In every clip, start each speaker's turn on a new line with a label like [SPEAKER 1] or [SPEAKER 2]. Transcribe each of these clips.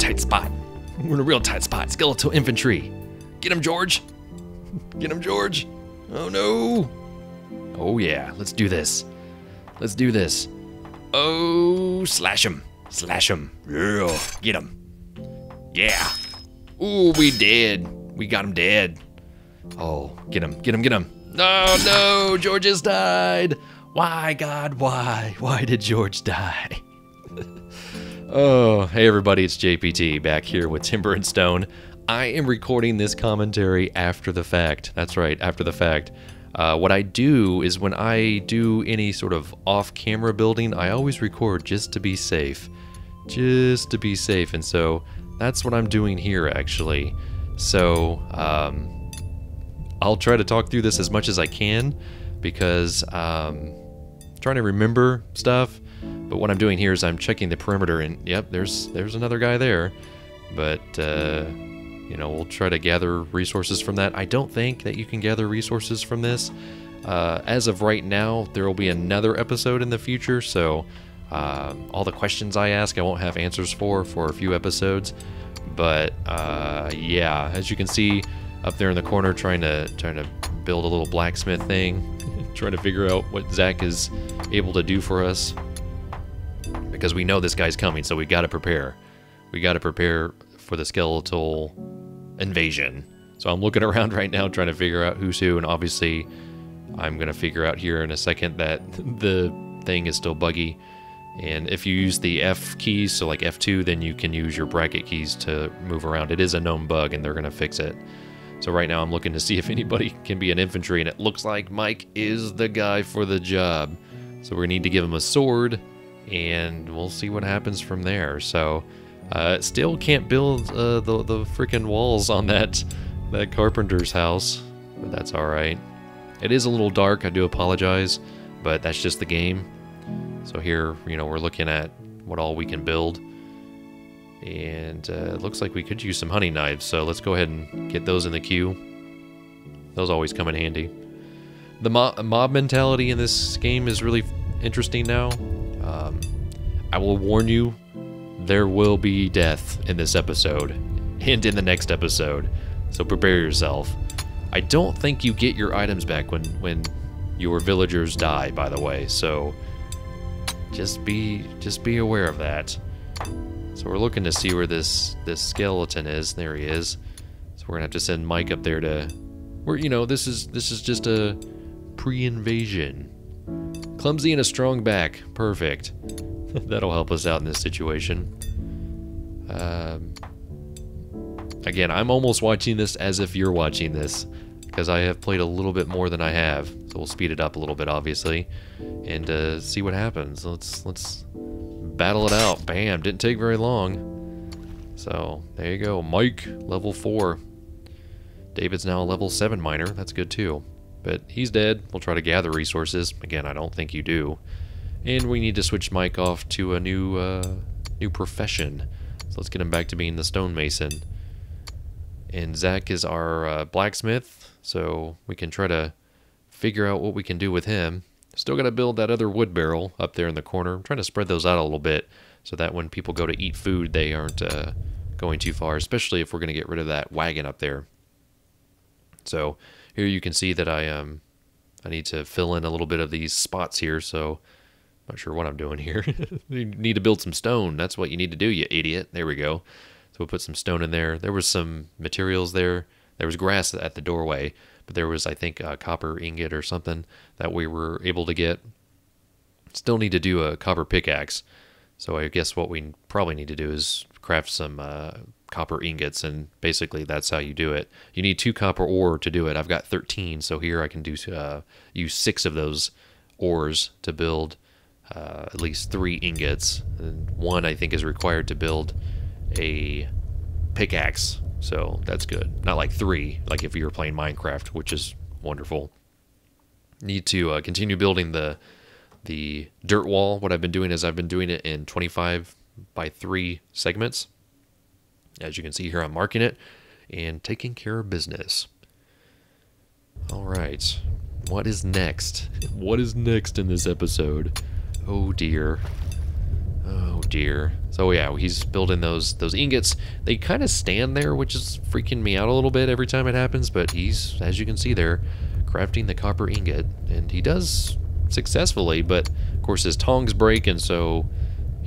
[SPEAKER 1] tight spot. We're in a real tight spot. Skeletal infantry. Get him, George. Get him, George. Oh, no. Oh, yeah. Let's do this. Let's do this. Oh, slash him. Slash him. Yeah. Get him. Yeah. Ooh, we dead. We got him dead. Oh, get him. Get him. Get him. Oh, no. George has died. Why, God? Why? Why did George die? Oh, hey everybody, it's JPT back here with Timber and Stone. I am recording this commentary after the fact. That's right, after the fact. What I do is when I do any sort of off-camera building, I always record just to be safe. Just to be safe, and so that's what I'm doing here, actually. So, I'll try to talk through this as much as I can, because I'm trying to remember stuff. But what I'm doing here is I'm checking the perimeter, and yep, there's another guy there. But, you know, we'll try to gather resources from that. I don't think that you can gather resources from this. As of right now, there will be another episode in the future, so all the questions I ask, I won't have answers for a few episodes. But, yeah, as you can see up there in the corner, trying to build a little blacksmith thing, trying to figure out what Zach is able to do for us. Because we know this guy's coming, so we got to prepare. We got to prepare for the skeletal invasion. So I'm looking around right now trying to figure out who's who, and obviously I'm going to figure out here in a second that the thing is still buggy. And if you use the F keys, so like F2, then you can use your bracket keys to move around. It is a known bug, and they're going to fix it. So right now I'm looking to see if anybody can be an infantry, and it looks like Mike is the guy for the job. So we're going to need to give him a sword, and we'll see what happens from there. So, still can't build the freaking walls on that carpenter's house, but that's all right. It is a little dark, I do apologize, but that's just the game. So here, you know, we're looking at what all we can build, and it looks like we could use some hunting knives. So let's go ahead and get those in the queue. Those always come in handy. The mob mentality in this game is really interesting now. I will warn you, there will be death in this episode and in the next episode, so prepare yourself. I don't think you get your items back when your villagers die, by the way, so just be aware of that. So we're looking to see where this skeleton is. There he is. So we're gonna have to send Mike up there to where, you know, this is just a pre-invasion. Clumsy and a strong back. Perfect. That'll help us out in this situation. Again, I'm almost watching this as if you're watching this, because I have played a little bit more than I have. So we'll speed it up a little bit, obviously, and see what happens. Let's battle it out. Bam! Didn't take very long. So there you go. Mike, level 4. David's now a level 7 miner. That's good too. But he's dead. We'll try to gather resources. Again, I don't think you do. And we need to switch Mike off to a new profession. So let's get him back to being the stonemason. And Zach is our blacksmith, so we can try to figure out what we can do with him. Still got to build that other wood barrel up there in the corner. I'm trying to spread those out a little bit so that when people go to eat food, they aren't going too far, especially if we're going to get rid of that wagon up there. So here you can see that I need to fill in a little bit of these spots here, so not sure what I'm doing here. You need to build some stone. That's what you need to do, you idiot. There we go. So we'll put some stone in there. There was some materials there. There was grass at the doorway, but there was, I think, a copper ingot or something that we were able to get. Still need to do a copper pickaxe. So I guess what we probably need to do is craft some copper ingots, and basically that's how you do it. You need 2 copper ore to do it. I've got 13, so here I can do use 6 of those ores to build at least 3 ingots, and 1 I think is required to build a pickaxe, so that's good. Not like 3 like if you were playing Minecraft, which is wonderful. Need to continue building the dirt wall. What I've been doing is I've been doing it in 25 by 3 segments. As you can see here, I'm marking it and taking care of business. All right, what is next? What is next in this episode? Oh dear. Oh dear. So yeah, he's building those ingots. They kind of stand there, which is freaking me out a little bit every time it happens, but he's, as you can see there, crafting the copper ingot, and he does successfully, but of course his tongs break, and so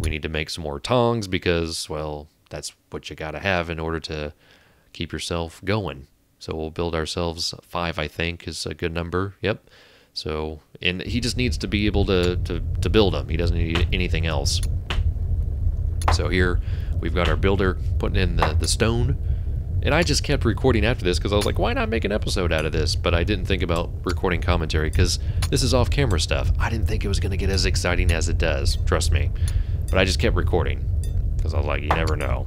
[SPEAKER 1] we need to make some more tongs because, well, that's what you gotta have in order to keep yourself going. So we'll build ourselves 5, I think, is a good number. Yep. So, and he just needs to be able to build them. He doesn't need anything else. So here we've got our builder putting in the stone. And I just kept recording after this because I was like, why not make an episode out of this? But I didn't think about recording commentary because this is off-camera stuff. I didn't think it was going to get as exciting as it does. Trust me. But I just kept recording because I was like, you never know.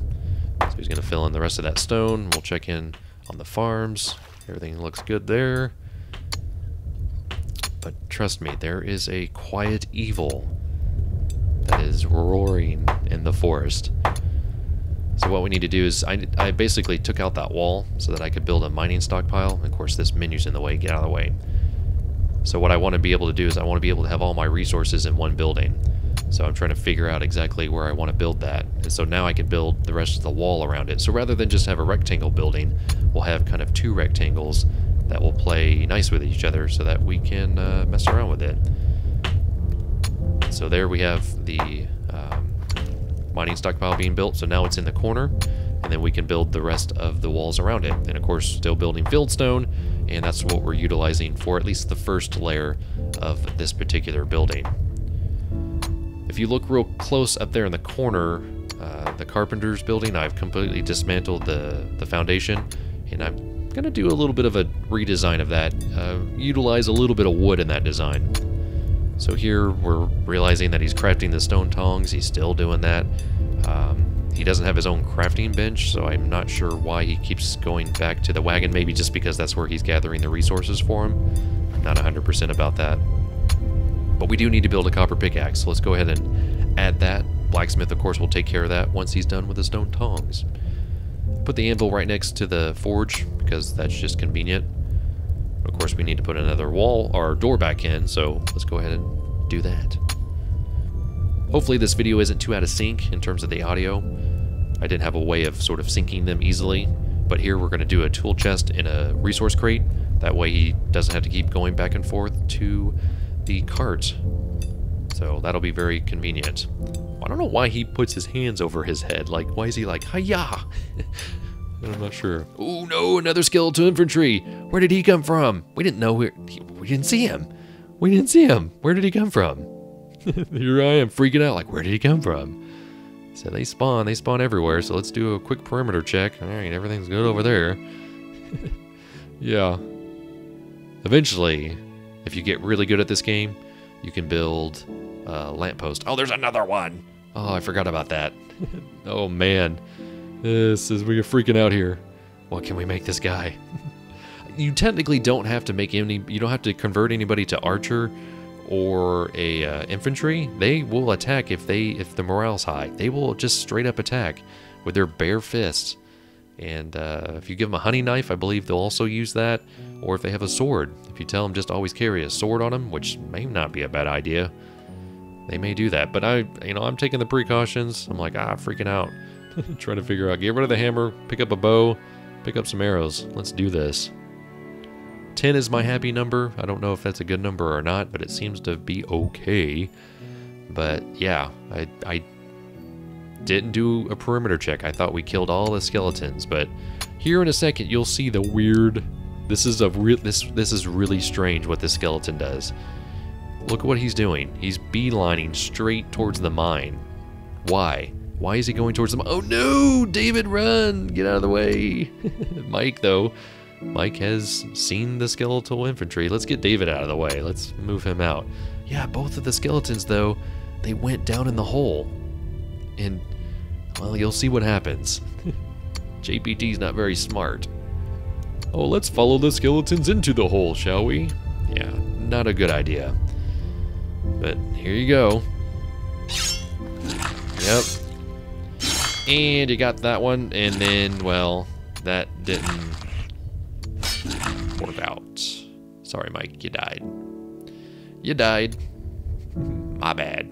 [SPEAKER 1] So he's going to fill in the rest of that stone. We'll check in on the farms. Everything looks good there. But trust me, there is a quiet evil that is roaring in the forest. So what we need to do is, I basically took out that wall so that I could build a mining stockpile. And of course, this menu's in the way. Get out of the way. So what I want to be able to do is I want to be able to have all my resources in one building. So I'm trying to figure out exactly where I want to build that. And so now I can build the rest of the wall around it. So rather than just have a rectangle building, we'll have kind of 2 rectangles that will play nice with each other so that we can mess around with it. So there we have the mining stockpile being built. So now it's in the corner, and then we can build the rest of the walls around it. And of course, still building fieldstone, and that's what we're utilizing for at least the first layer of this particular building. If you look real close up there in the corner, the carpenter's building, I've completely dismantled the foundation, and I'm going to do a little bit of a redesign of that, utilize a little bit of wood in that design. So here we're realizing that he's crafting the stone tongs. He's still doing that. He doesn't have his own crafting bench, so I'm not sure why he keeps going back to the wagon. Maybe just because that's where he's gathering the resources for him. I'm not 100% about that. But we do need to build a copper pickaxe, so let's go ahead and add that. Blacksmith, of course, will take care of that once he's done with the stone tongs. Put the anvil right next to the forge, because that's just convenient. Of course, we need to put another wall or door back in, so let's go ahead and do that. Hopefully this video isn't too out of sync in terms of the audio. I didn't have a way of sort of syncing them easily, but here we're going to do a tool chest in a resource crate. That way he doesn't have to keep going back and forth to the cart. So that'll be very convenient. I don't know why he puts his hands over his head. Like, why is he like, hi-ya? I'm not sure. Oh no, another skeletal infantry. Where did he come from? We didn't know where. We didn't see him. We didn't see him. Where did he come from? Here I am freaking out. Like, where did he come from? So they spawn everywhere. So let's do a quick perimeter check. All right, everything's good over there. Yeah. Eventually, if you get really good at this game, you can build a lamppost. Oh, there's another one. Oh, I forgot about that. Oh man. We are freaking out here. What can we make this guy? You technically don't have to make any. You don't have to convert anybody to archer or a infantry. They will attack if the morale's high. They will just straight up attack with their bare fists. And if you give them a honey knife, I believe they'll also use that. Or if they have a sword, if you tell them just always carry a sword on them, which may not be a bad idea, they may do that. But I'm taking the precautions. I'm like, freaking out. Trying to figure out, get rid of the hammer, pick up a bow, pick up some arrows. Let's do this. 10 is my happy number. I don't know if that's a good number or not, but it seems to be okay. But yeah, I didn't do a perimeter check. I thought we killed all the skeletons, but here in a second you'll see the weird. This is really strange what this skeleton does. Look at what he's doing. He's beelining straight towards the mine. Why? Why is he going towards them? Oh no! David, run! Get out of the way! Mike, though. Mike has seen the skeletal infantry. Let's get David out of the way. Let's move him out. Yeah, both of the skeletons, though, they went down in the hole. And, well, you'll see what happens. JPT's not very smart. Oh, let's follow the skeletons into the hole, shall we? Yeah, not a good idea. But here you go. Yep. And you got that one, and then, well, that didn't work out. Sorry, Mike, you died. You died. My bad.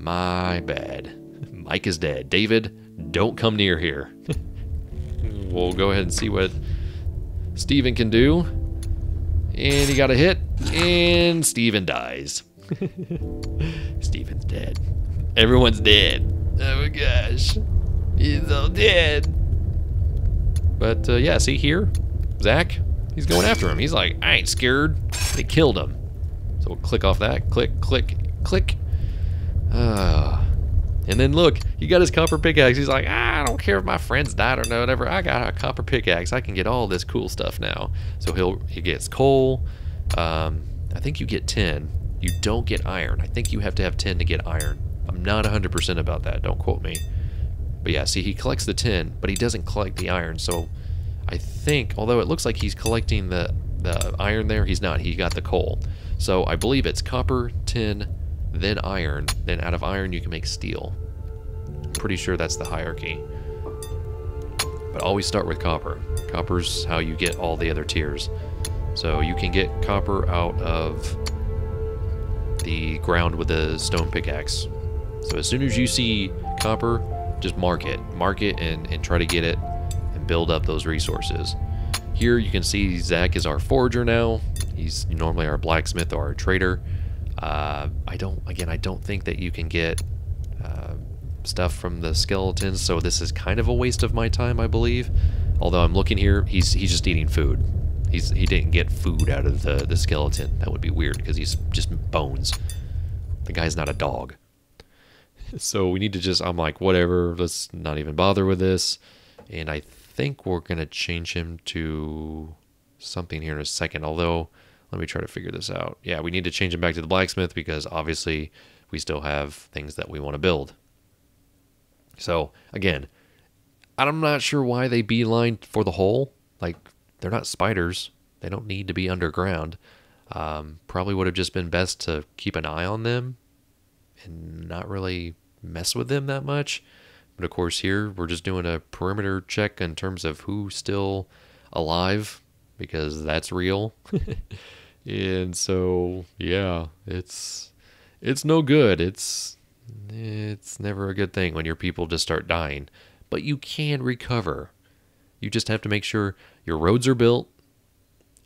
[SPEAKER 1] My bad. Mike is dead. David, don't come near here. We'll go ahead and see what Steven can do. And he got a hit, and Steven dies. Steven's dead. Everyone's dead. Oh my gosh. He's all dead. But yeah, see here? Zach, he's going after him. He's like, I ain't scared. They killed him. So we'll click off that. Click, click, click. And then look, he got his copper pickaxe. He's like, I don't care if my friends died or whatever. I got a copper pickaxe. I can get all this cool stuff now. So he gets coal. I think you get 10. You don't get iron. I think you have to have 10 to get iron. I'm not 100% about that. Don't quote me. But yeah, see, he collects the 10, but he doesn't collect the iron. So I think, although it looks like he's collecting the iron there, he's not. He got the coal. So I believe it's copper, tin, then iron. Then out of iron, you can make steel. I'm pretty sure that's the hierarchy. But always start with copper. Copper's how you get all the other tiers. So you can get copper out of the ground with the stone pickaxe. So as soon as you see copper, just mark it. Mark it and try to get it and build up those resources. Here you can see Zach is our forager now. He's normally our blacksmith or our trader. I don't think that you can get stuff from the skeletons, so this is kind of a waste of my time, I believe. Although I'm looking here, he's just eating food. He didn't get food out of the skeleton. That would be weird because he's just bones. The guy's not a dog. So we need to just, I'm like, whatever, let's not even bother with this. And I think we're going to change him to something here in a second. Although, let me try to figure this out. Yeah, we need to change him back to the blacksmith because obviously we still have things that we want to build. So, again, I'm not sure why they beelined for the hole. Like, they're not spiders. They don't need to be underground. Probably would have just been best to keep an eye on them and not really mess with them that much. But of course here we're just doing a perimeter check in terms of who's still alive because that's real. And so yeah, it's no good. It's never a good thing when your people just start dying. But you can recover. You just have to make sure your roads are built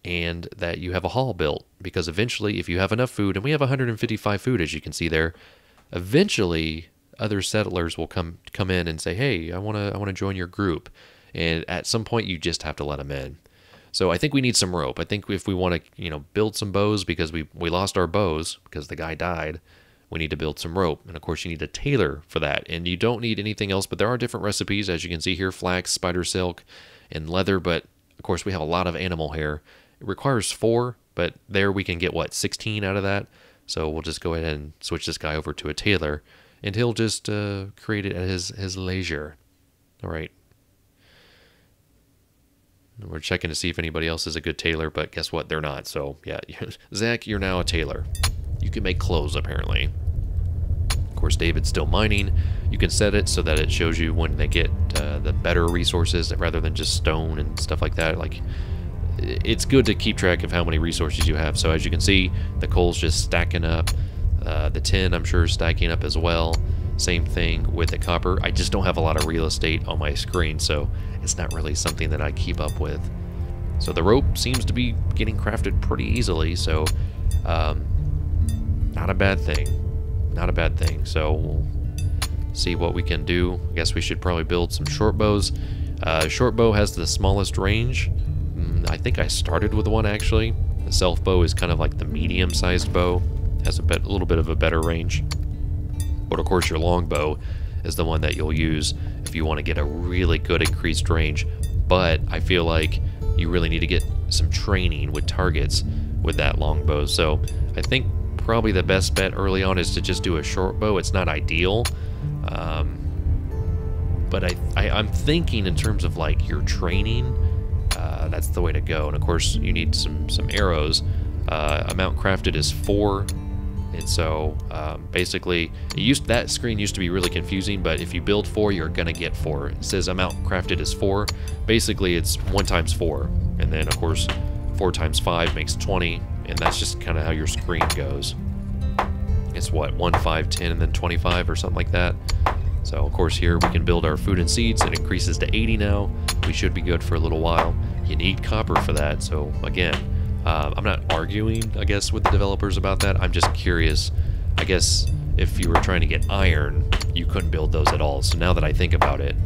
[SPEAKER 1] and that you have a hall built, because eventually if you have enough food, and we have 155 food as you can see there, eventually other settlers will come in and say, hey, I want to join your group. And at some point you just have to let them in. So I think we need some rope. I think if we want to, build some bows, because we lost our bows because the guy died, we need to build some rope. And of course you need a tailor for that. And you don't need anything else, but there are different recipes, as you can see here: flax, spider silk, and leather. But of course we have a lot of animal hair. It requires 4, but there we can get, 16 out of that. So we'll just go ahead and switch this guy over to a tailor, and he'll just create it at his leisure. All right. We're checking to see if anybody else is a good tailor, but guess what? They're not. So yeah, Zach, you're now a tailor. You can make clothes, apparently. Of course, David's still mining. You can set it so that it shows you when they get the better resources rather than just stone and stuff like that. Like, it's good to keep track of how many resources you have. So as you can see, the coal's just stacking up. The tin, I'm sure, is stacking up as well. Same thing with the copper. I just don't have a lot of real estate on my screen, so it's not really something that I keep up with. So the rope seems to be getting crafted pretty easily, so not a bad thing. Not a bad thing. So we'll see what we can do. I guess we should probably build some short bows. Short bow has the smallest range. I think I started with one, actually. The self bow is kind of like the medium-sized bow. Has a little bit of a better range. But of course your long bow is the one that you'll use if you want to get a really good increased range. But I feel like you really need to get some training with targets with that long bow. So I think probably the best bet early on is to just do a short bow. It's not ideal. But I'm thinking in terms of like your training, that's the way to go. And of course you need some arrows. Amount crafted is 4. And so basically that screen used to be really confusing, but if you build 4, you're gonna get 4. It says amount crafted is 4. Basically it's 1 times 4, and then of course 4 times 5 makes 20, and that's just kind of how your screen goes. it's what, 1, 5, 10, and then 25 or something like that. So of course here we can build our food and seeds. It increases to 80 now. We should be good for a little while. You need copper for that. So again, I'm not arguing, I guess, with the developers about that. I'm just curious. I guess if you were trying to get iron, you couldn't build those at all. So now that I think about it,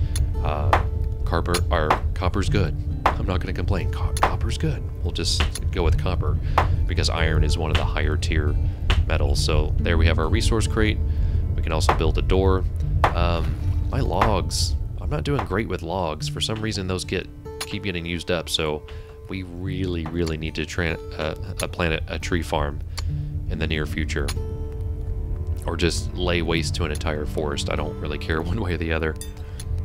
[SPEAKER 1] copper's good. I'm not going to complain. Copper's good. We'll just go with copper because iron is one of the higher tier metals. So there we have our resource crate. We can also build a door. My logs, I'm not doing great with logs. For some reason, those keep getting used up. So we really, really need to plant a tree farm in the near future, or just lay waste to an entire forest. I don't really care one way or the other.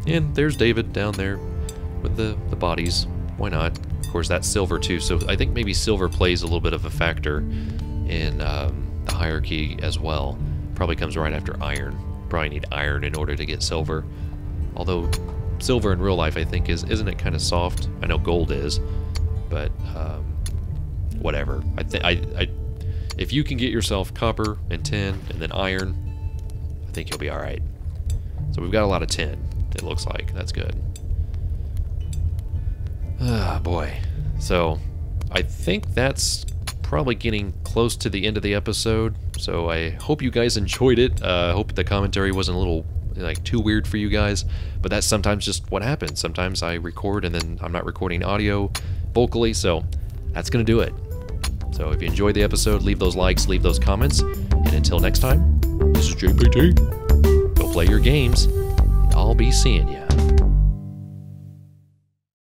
[SPEAKER 1] And there's David down there with the bodies. Why not? Of course, that's silver too. So I think maybe silver plays a little bit of a factor in the hierarchy as well. Probably comes right after iron. Probably need iron in order to get silver. Although silver in real life, I think, isn't it kind of soft? I know gold is, but whatever. If you can get yourself copper and tin and then iron, I think you'll be all right. So we've got a lot of tin. It looks like that's good. Ah, boy. So I think that's probably getting close to the end of the episode. So I hope you guys enjoyed it. I hope the commentary wasn't a little too weird for you guys, but that's sometimes just what happens. Sometimes I record and then I'm not recording audio vocally, so that's gonna do it. So if you enjoyed the episode, leave those likes, leave those comments, and until next time, this is JPT. Go play your games. I'll be seeing you.